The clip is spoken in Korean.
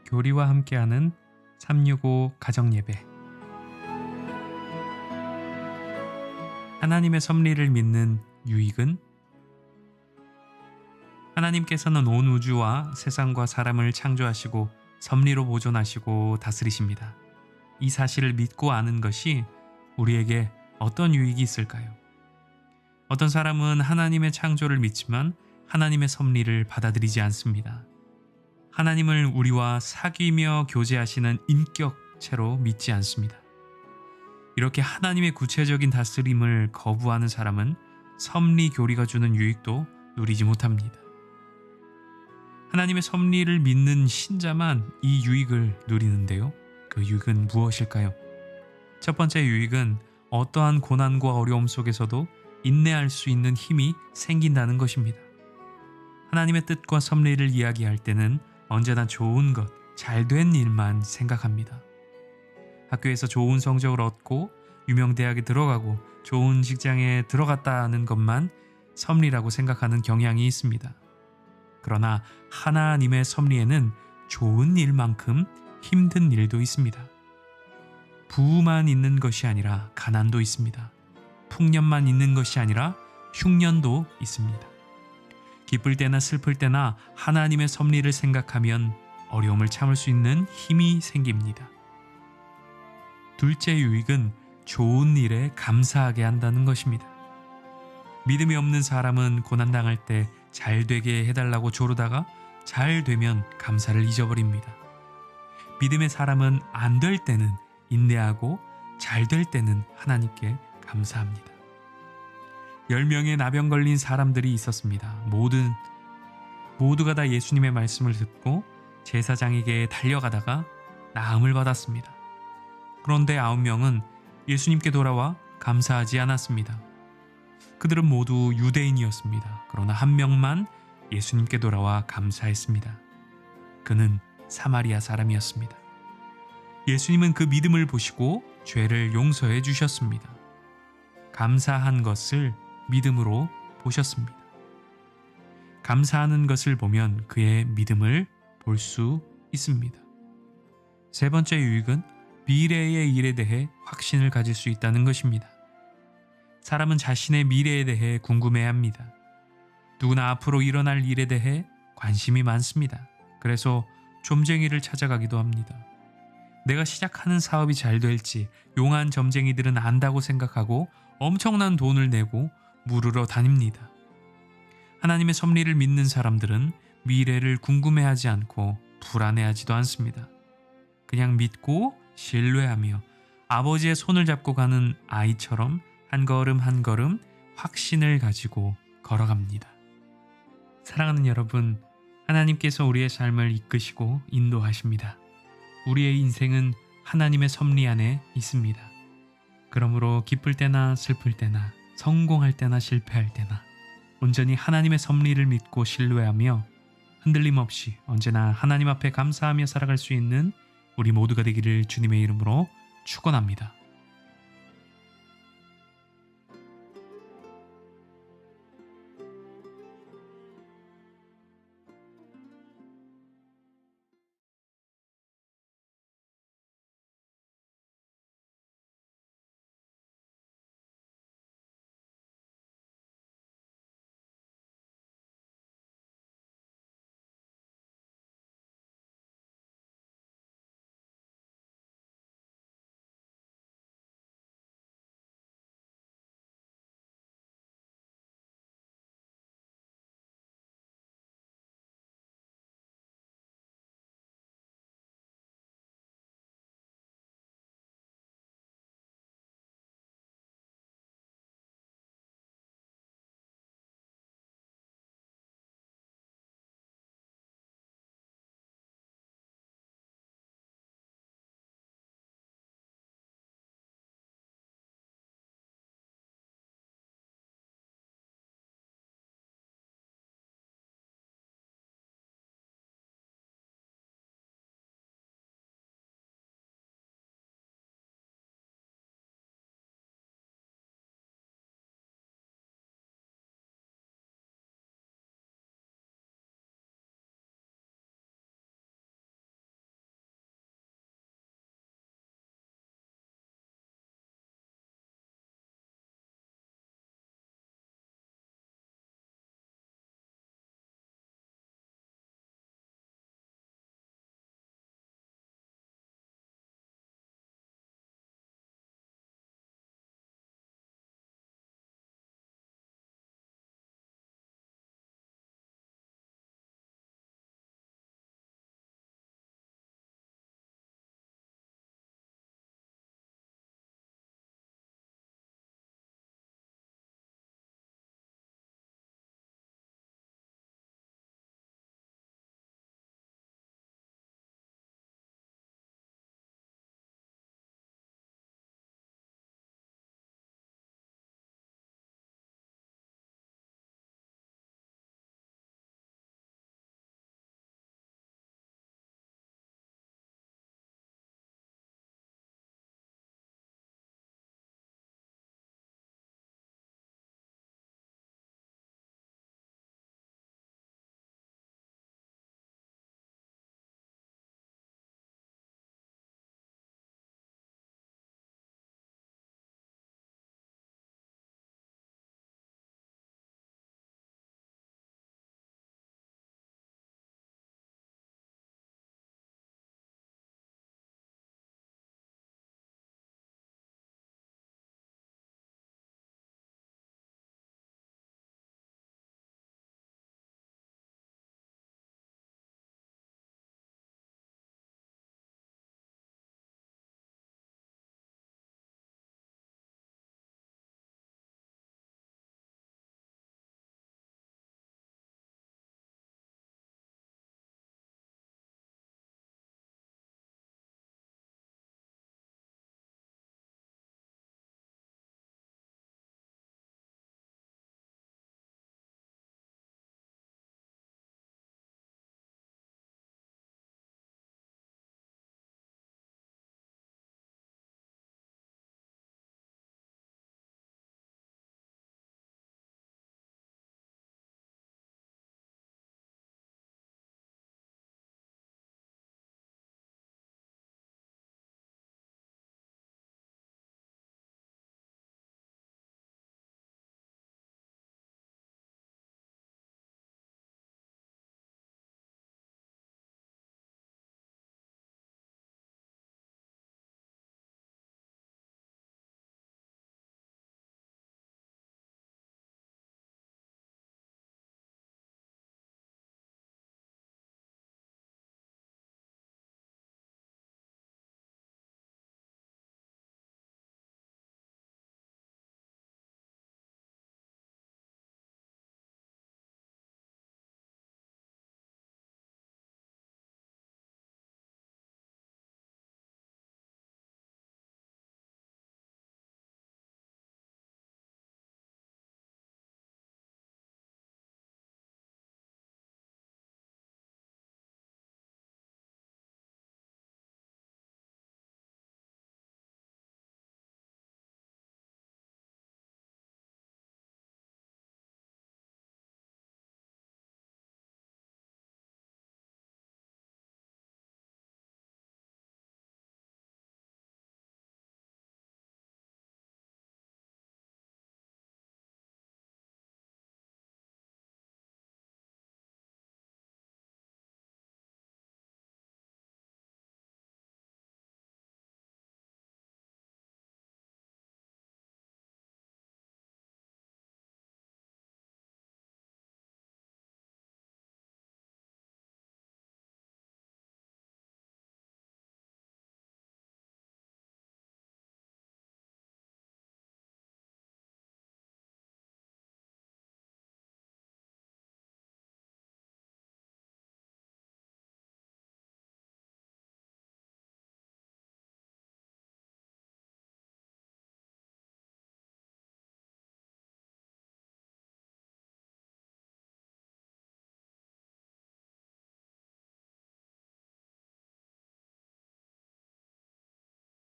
교리와 함께하는 365 가정예배. 하나님의 섭리를 믿는 유익은 하나님께서는 온 우주와 세상과 사람을 창조하시고 섭리로 보존하시고 다스리십니다. 이 사실을 믿고 아는 것이 우리에게 어떤 유익이 있을까요? 어떤 사람은 하나님의 창조를 믿지만 하나님의 섭리를 받아들이지 않습니다. 하나님을 우리와 사귀며 교제하시는 인격체로 믿지 않습니다. 이렇게 하나님의 구체적인 다스림을 거부하는 사람은 섭리 교리가 주는 유익도 누리지 못합니다. 하나님의 섭리를 믿는 신자만 이 유익을 누리는데요. 그 유익은 무엇일까요? 첫 번째 유익은 어떠한 고난과 어려움 속에서도 인내할 수 있는 힘이 생긴다는 것입니다. 하나님의 뜻과 섭리를 이야기할 때는 언제나 좋은 것, 잘된 일만 생각합니다. 학교에서 좋은 성적을 얻고 유명 대학에 들어가고 좋은 직장에 들어갔다는 것만 섭리라고 생각하는 경향이 있습니다. 그러나 하나님의 섭리에는 좋은 일만큼 힘든 일도 있습니다. 부만 있는 것이 아니라 가난도 있습니다. 풍년만 있는 것이 아니라 흉년도 있습니다. 기쁠 때나 슬플 때나 하나님의 섭리를 생각하면 어려움을 참을 수 있는 힘이 생깁니다. 둘째 유익은 좋은 일에 감사하게 한다는 것입니다. 믿음이 없는 사람은 고난당할 때 잘 되게 해달라고 조르다가 잘 되면 감사를 잊어버립니다. 믿음의 사람은 안 될 때는 인내하고 잘 될 때는 하나님께 감사합니다. 10명의 나병 걸린 사람들이 있었습니다. 모두가 다 예수님의 말씀을 듣고 제사장에게 달려가다가 나음을 받았습니다. 그런데 9명은 예수님께 돌아와 감사하지 않았습니다. 그들은 모두 유대인이었습니다. 그러나 1명만 예수님께 돌아와 감사했습니다. 그는 사마리아 사람이었습니다. 예수님은 그 믿음을 보시고 죄를 용서해 주셨습니다. 감사한 것을 믿음으로 보셨습니다. 감사하는 것을 보면 그의 믿음을 볼 수 있습니다. 세 번째 유익은 미래의 일에 대해 확신을 가질 수 있다는 것입니다. 사람은 자신의 미래에 대해 궁금해합니다. 누구나 앞으로 일어날 일에 대해 관심이 많습니다. 그래서 점쟁이를 찾아가기도 합니다. 내가 시작하는 사업이 잘 될지 용한 점쟁이들은 안다고 생각하고 엄청난 돈을 내고 물으러 다닙니다. 하나님의 섭리를 믿는 사람들은 미래를 궁금해하지 않고 불안해하지도 않습니다. 그냥 믿고 신뢰하며 아버지의 손을 잡고 가는 아이처럼 한 걸음 한 걸음 확신을 가지고 걸어갑니다. 사랑하는 여러분, 하나님께서 우리의 삶을 이끄시고 인도하십니다. 우리의 인생은 하나님의 섭리 안에 있습니다. 그러므로 기쁠 때나 슬플 때나 성공할 때나 실패할 때나 온전히 하나님의 섭리를 믿고 신뢰하며 흔들림 없이 언제나 하나님 앞에 감사하며 살아갈 수 있는 우리 모두가 되기를 주님의 이름으로 축원합니다.